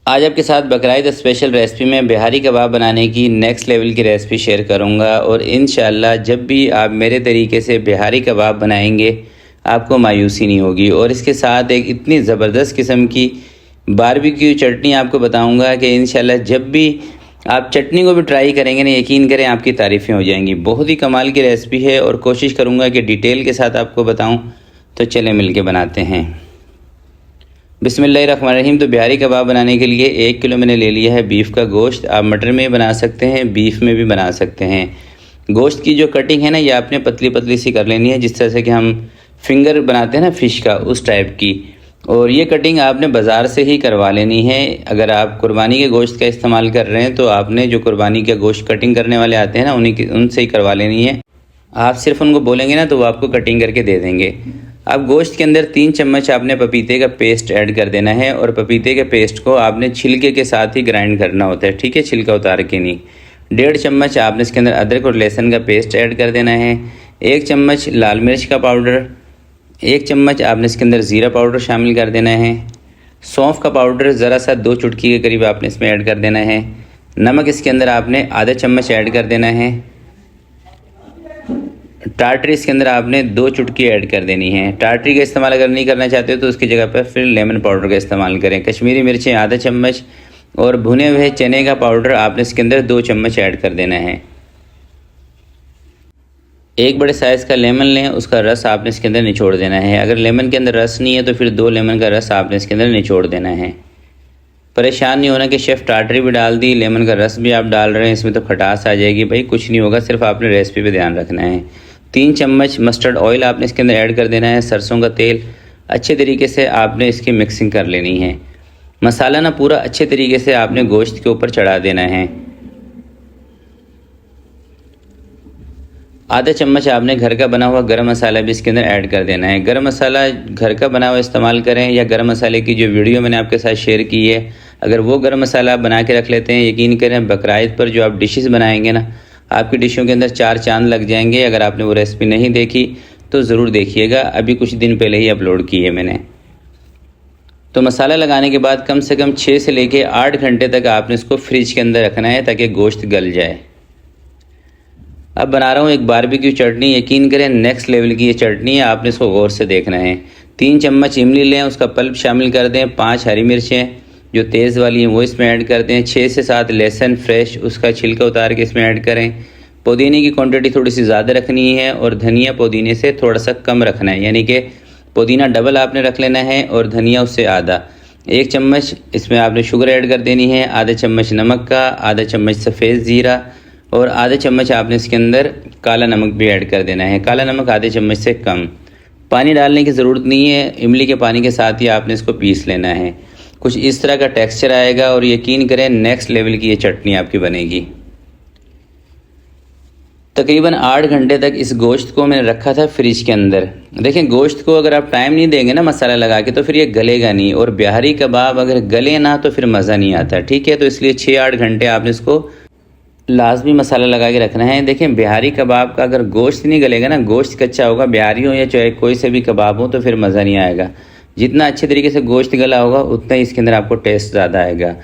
आज आपके साथ बकरा स्पेशल रेसिपी में बिहारी कबाब बनाने की नेक्स्ट लेवल की रेसिपी शेयर करूंगा और इंशाल्लाह जब भी आप मेरे तरीके से बिहारी कबाब बनाएंगे आपको मायूसी नहीं होगी। और इसके साथ एक इतनी ज़बरदस्त किस्म की बारबेक्यू चटनी आपको बताऊंगा कि इंशाल्लाह जब भी आप चटनी को भी ट्राई करेंगे ना, यकीन करें आपकी तारीफ़ें हो जाएंगी। बहुत ही कमाल की रेसिपी है और कोशिश करूँगा कि डिटेल के साथ आपको बताऊँ। तो चलें मिल के बनाते हैं। बिस्मिल्लाहिर्रहमानिर्रहीम। तो बिहारी कबाब बनाने के लिए 1 किलो मैंने ले लिया है बीफ का गोश्त। आप मटर में बना सकते हैं, बीफ में भी बना सकते हैं। गोश्त की जो कटिंग है ना, ये आपने पतली पतली सी कर लेनी है, जिस तरह से कि हम फिंगर बनाते हैं ना फ़िश का, उस टाइप की। और ये कटिंग आपने बाज़ार से ही करवा लेनी है। अगर आप कुर्बानी के गोश्त का इस्तेमाल कर रहे हैं तो आपने जो कुर्बानी का गोश्त कटिंग करने वाले आते हैं ना, उनसे ही करवा लेनी है। आप सिर्फ उनको बोलेंगे ना तो वो आपको कटिंग करके दे देंगे। अब गोश्त के अंदर 3 चम्मच आपने पपीते का पेस्ट ऐड कर देना है और पपीते के पेस्ट को आपने छिलके के साथ ही ग्राइंड करना होता है, ठीक है, छिलका उतार के नहीं। 1.5 चम्मच आपने इसके अंदर अदरक और लहसुन का पेस्ट ऐड कर देना है। 1 चम्मच लाल मिर्च का पाउडर, 1 चम्मच आपने इसके अंदर ज़ीरा पाउडर शामिल कर देना है। सौंफ का पाउडर ज़रा सा 2 चुटकी के करीब आपने इसमें ऐड कर देना है। नमक इसके अंदर आपने आधा चम्मच ऐड कर देना है। टार्टरी इसके अंदर आपने 2 चुटकी ऐड कर देनी है। टार्टरी का इस्तेमाल अगर नहीं करना चाहते हो तो उसकी जगह पर फिर लेमन पाउडर का इस्तेमाल करें। कश्मीरी मिर्चें आधा चम्मच और भुने हुए चने का पाउडर आपने इसके अंदर 2 चम्मच ऐड कर देना है। एक बड़े साइज़ का लेमन लें, उसका रस आपने इसके अंदर निचोड़ देना है। अगर लेमन के अंदर रस नहीं है तो फिर 2 लेमन का रस आपने इसके अंदर निचोड़ देना है। परेशान नहीं होना कि शेफ़ टार्टरी भी डाल दी, लेमन का रस भी आप डाल रहे हैं, इसमें तो खटास आ जाएगी। भाई कुछ नहीं होगा, सिर्फ आपने रेसिपी पे ध्यान रखना है। 3 चम्मच मस्टर्ड ऑयल आपने इसके अंदर ऐड कर देना है, सरसों का तेल। अच्छे तरीके से आपने इसकी मिक्सिंग कर लेनी है। मसाला ना पूरा अच्छे तरीके से आपने गोश्त के ऊपर चढ़ा देना है। आधा चम्मच आपने घर का बना हुआ गरम मसाला भी इसके अंदर ऐड कर देना है। गरम मसाला घर का बना हुआ इस्तेमाल करें या गरम मसाले की जो वीडियो मैंने आपके साथ शेयर की है, अगर वो गरम मसाला आप बना के रख लेते हैं, यकीन करें बकराईद पर जो आप डिशेस बनाएंगे ना, आपकी डिशों के अंदर 4 चांद लग जाएंगे। अगर आपने वो रेसिपी नहीं देखी तो ज़रूर देखिएगा, अभी कुछ दिन पहले ही अपलोड की है मैंने। तो मसाला लगाने के बाद कम से कम 6 से लेके 8 घंटे तक आपने इसको फ्रिज के अंदर रखना है ताकि गोश्त गल जाए। अब बना रहा हूँ एक बारबेक्यू चटनी। यकीन करें नेक्स्ट लेवल की ये चटनी है, आपने इसको गौर से देखना है। 3 चम्मच इमली लें, उसका पल्प शामिल कर दें। 5 हरी मिर्चें जो तेज़ वाली हैं वो इसमें ऐड कर दें। 6 से 7 लहसुन फ्रेश, उसका छिलका उतार के इसमें ऐड करें। पुदीने की क्वांटिटी थोड़ी सी ज़्यादा रखनी है और धनिया पुदीने से थोड़ा सा कम रखना है, यानी कि पुदीना डबल आपने रख लेना है और धनिया उससे आधा। 1 चम्मच इसमें आपने शुगर ऐड कर देनी है, आधा चम्मच नमक का, आधा चम्मच सफ़ेद ज़ीरा और आधे चम्मच आपने इसके अंदर काला नमक भी ऐड कर देना है। काला नमक आधे चम्मच से कम। पानी डालने की ज़रूरत नहीं है, इमली के पानी के साथ ही आपने इसको पीस लेना है। कुछ इस तरह का टेक्सचर आएगा और यकीन करें नेक्स्ट लेवल की ये चटनी आपकी बनेगी। तकरीबन 8 घंटे तक इस गोश्त को मैंने रखा था फ्रिज के अंदर। देखें, गोश्त को अगर आप टाइम नहीं देंगे ना मसाला लगा के तो फिर ये गलेगा नहीं, और बिहारी कबाब अगर गले ना तो फिर मज़ा नहीं आता, ठीक है। तो इसलिए 6-8 घंटे आपने इसको लाजमी मसाला लगा के रखना है। देखें, बिहारी कबाब का अगर गोश्त नहीं गलेगा ना, गोश्त कच्चा होगा, बिहारी हो या चाहे कोई से भी कबाब हो, तो फिर मज़ा नहीं आएगा। जितना अच्छे तरीके से गोश्त गला होगा उतना ही इसके अंदर आपको टेस्ट ज़्यादा आएगा।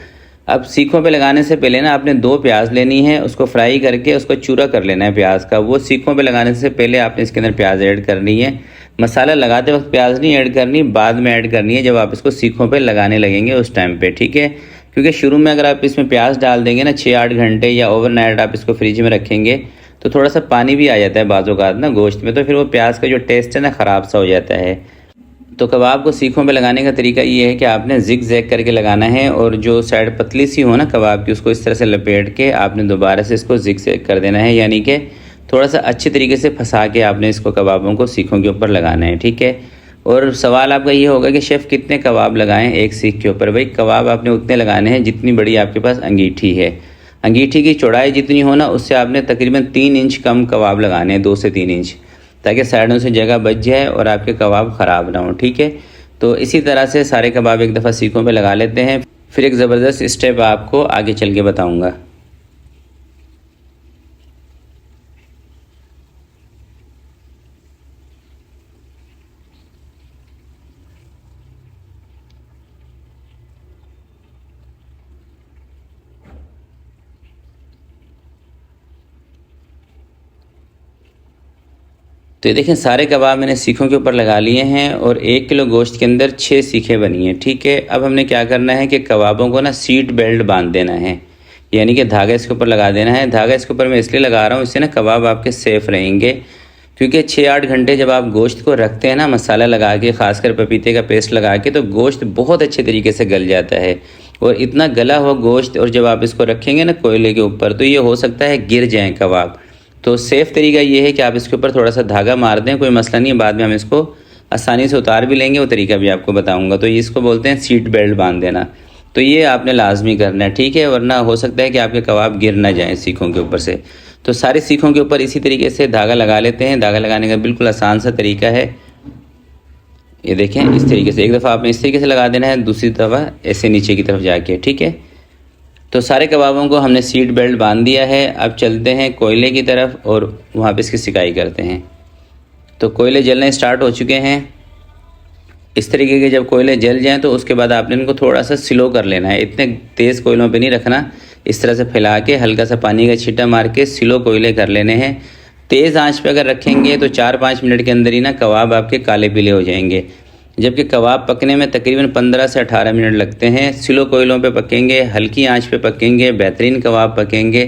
अब सीखों पे लगाने से पहले ना आपने 2 प्याज लेनी है, उसको फ्राई करके उसको चूरा कर लेना है प्याज का। वो सीखों पे लगाने से पहले आपने इसके अंदर प्याज ऐड करनी है। मसाला लगाते वक्त प्याज नहीं ऐड करनी, बाद में ऐड करनी है जब आप इसको सीखों पे लगाने लगेंगे उस टाइम पे, ठीक है। क्योंकि शुरू में अगर आप इसमें प्याज डाल देंगे ना, 6-8 घंटे या ओवरनाइट आप इसको फ्रिज में रखेंगे तो थोड़ा सा पानी भी आ जाता है बाज़ औक़ात ना गोश्त में, तो फिर वो प्याज का जो टेस्ट है ना ख़राब सा हो जाता है। तो कबाब को सीखों पे लगाने का तरीका ये है कि आपने जिग जैग करके लगाना है और जो साइड पतली सी हो ना कबाब की, उसको इस तरह से लपेट के आपने दोबारा से इसको जिग जैग कर देना है, यानी कि थोड़ा सा अच्छे तरीके से फंसा के आपने इसको कबाबों को सीखों के ऊपर लगाना है, ठीक है। और सवाल आपका ये होगा कि शेफ़ कितने कबाब लगाएं एक सीख के ऊपर। भाई कबाब आपने उतने लगाने हैं जितनी बड़ी आपके पास अंगीठी है। अंगीठी की चौड़ाई जितनी हो ना, उससे आपने तकरीबन 3 इंच कम कबाब लगाने हैं, 2 से 3 इंच, ताकि साइडों से जगह बच जाए और आपके कबाब ख़राब ना हो, ठीक है। तो इसी तरह से सारे कबाब एक दफ़ा सीखों पे लगा लेते हैं, फिर एक ज़बरदस्त स्टेप आपको आगे चल के बताऊँगा। तो ये देखें सारे कबाब मैंने सीखों के ऊपर लगा लिए हैं और 1 किलो गोश्त के अंदर 6 सीखें बनी हैं। ठीक है, अब हमने क्या करना है कि कबाबों को ना सीट बेल्ट बांध देना है, यानी कि धागा इसके ऊपर लगा देना है। धागा इसके ऊपर मैं इसलिए लगा रहा हूँ, इससे ना कबाब आपके सेफ़ रहेंगे, क्योंकि 6-8 घंटे जब आप गोश्त को रखते हैं ना मसाला लगा के, ख़ासकर पपीते का पेस्ट लगा के, तो गोश्त बहुत अच्छे तरीके से गल जाता है। और इतना गला हुआ गोश्त और जब आप इसको रखेंगे ना कोयले के ऊपर, तो ये हो सकता है गिर जाएँ कबाब। तो सेफ़ तरीका ये है कि आप इसके ऊपर थोड़ा सा धागा मार दें, कोई मसला नहीं है, बाद में हम इसको आसानी से उतार भी लेंगे, वो तरीका भी आपको बताऊंगा। तो इसको बोलते हैं सीट बेल्ट बांध देना। तो ये आपने लाजमी करना है, ठीक है, वरना हो सकता है कि आपके कबाब गिर ना जाएं सीखों के ऊपर से। तो सारी सीखों के ऊपर इसी तरीके से धागा लगा लेते हैं। धागा लगाने का बिल्कुल आसान सा तरीका है, ये देखें इस तरीके से। एक दफ़ा आपने इस तरीके से लगा देना है, दूसरी दफ़ा ऐसे नीचे की तरफ जाके। ठीक है, तो सारे कबाबों को हमने सीट बेल्ट बांध दिया है। अब चलते हैं कोयले की तरफ और वहाँ पे इसकी सिकाई करते हैं। तो कोयले जलने स्टार्ट हो चुके हैं। इस तरीके के जब कोयले जल जाएं तो उसके बाद आपने इनको थोड़ा सा स्लो कर लेना है, इतने तेज़ कोयलों पे नहीं रखना। इस तरह से फैला के हल्का सा पानी का छींटा मार के स्लो कोयले कर लेने हैं। तेज़ आंच पे अगर रखेंगे तो 4-5 मिनट के अंदर ही ना कबाब आपके काले पीले हो जाएंगे, जबकि कबाब पकने में तकरीबन 15 से 18 मिनट लगते हैं। स्लो कोयलों पे पकेंगे, हल्की आंच पे पकेंगे, बेहतरीन कबाब पकेंगे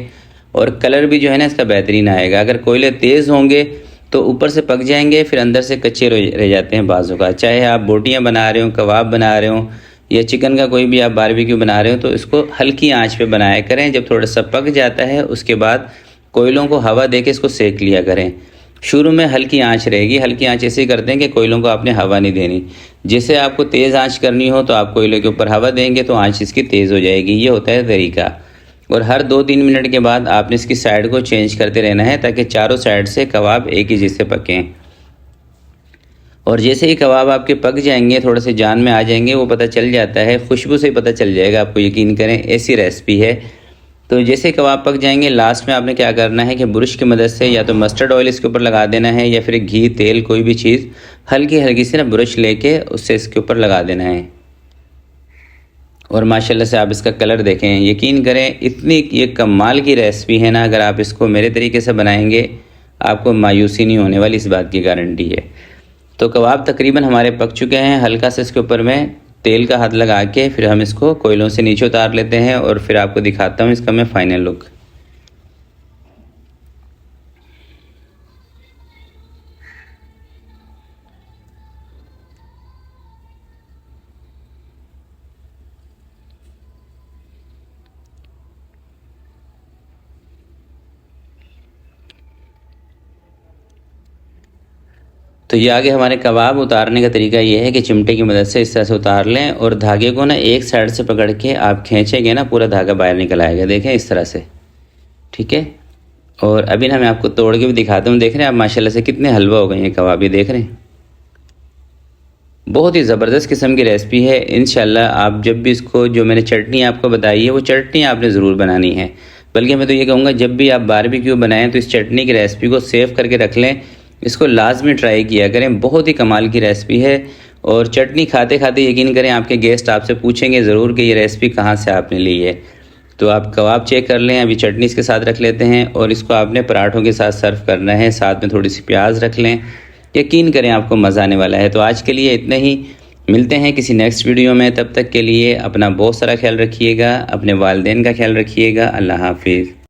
और कलर भी जो है ना इसका बेहतरीन आएगा। अगर कोयले तेज़ होंगे तो ऊपर से पक जाएंगे, फिर अंदर से कच्चे रह जाते हैं बाज़ों का। चाहे आप बोटियाँ बना रहे हो, कबाब बना रहे हो या चिकन का कोई भी आप बारबेक्यू बना रहे हो, तो इसको हल्की आंच पे बनाया करें। जब थोड़ा सा पक जाता है उसके बाद कोयलों को हवा दे के इसको सेक लिया करें। शुरू में हल्की आंच रहेगी, हल्की आंच ऐसे ही करते हैं कि कोयलों को आपने हवा नहीं देनी। जैसे आपको तेज़ आंच करनी हो तो आप कोयले के ऊपर हवा देंगे तो आंच इसकी तेज़ हो जाएगी। ये होता है तरीका। और हर 2-3 मिनट के बाद आपने इसकी साइड को चेंज करते रहना है ताकि चारों साइड से कबाब एक ही जैसे पकें। और जैसे ही कबाब आपके पक जाएंगे, थोड़े से जान में आ जाएंगे, वो पता चल जाता है, खुशबू से ही पता चल जाएगा आपको, यकीन करें ऐसी रेसिपी है। तो जैसे कबाब पक जाएंगे लास्ट में आपने क्या करना है कि ब्रश की मदद से या तो मस्टर्ड ऑयल इसके ऊपर लगा देना है या फिर घी तेल कोई भी चीज़ हल्की हल्की सी ना ब्रश लेके उससे इसके ऊपर लगा देना है। और माशाल्लाह से आप इसका कलर देखें, यकीन करें इतनी ये कमाल की रेसिपी है ना, अगर आप इसको मेरे तरीके से बनाएंगे आपको मायूसी नहीं होने वाली, इस बात की गारंटी है। तो कबाब तकरीबन हमारे पक चुके हैं। हल्का से इसके ऊपर मैं तेल का हाथ लगा के फिर हम इसको कोयलों से नीचे उतार लेते हैं और फिर आपको दिखाता हूँ इसका मैं फाइनल लुक। तो ये आगे हमारे कबाब उतारने का तरीका ये है कि चिमटे की मदद से इस तरह से उतार लें और धागे को ना एक साइड से पकड़ के आप खींचेंगे ना पूरा धागा बाहर निकल आएगा, देखें इस तरह से। ठीक है, और अभी ना मैं आपको तोड़ के भी दिखाता हूँ। देख रहे हैं आप माशाल्लाह से कितने हलवा हो गए हैं कबाब, ये देख रहे हैं। बहुत ही ज़बरदस्त किस्म की रेसिपी है। इंशाल्लाह आप जब भी इसको जो मैंने चटनी आपको बताई है वो चटनी आपने ज़रूर बनानी है, बल्कि मैं तो ये कहूँगा जब भी आप बारबेक्यू बनाएं तो इस चटनी की रेसिपी को सेव करके रख लें, इसको लाजमी ट्राई किया करें। बहुत ही कमाल की रेसिपी है और चटनी खाते खाते यकीन करें आपके गेस्ट आपसे पूछेंगे ज़रूर कि ये रेसिपी कहाँ से आपने ली है। तो आप कबाब चेक कर लें, अभी चटनी इसके साथ रख लेते हैं और इसको आपने पराठों के साथ सर्व करना है, साथ में थोड़ी सी प्याज रख लें, यकीन करें आपको मज़ा आने वाला है। तो आज के लिए इतना ही, मिलते हैं किसी नेक्स्ट वीडियो में। तब तक के लिए अपना बहुत सारा ख्याल रखिएगा, अपने वालिदैन का ख्याल रखिएगा। अल्लाह हाफिज़।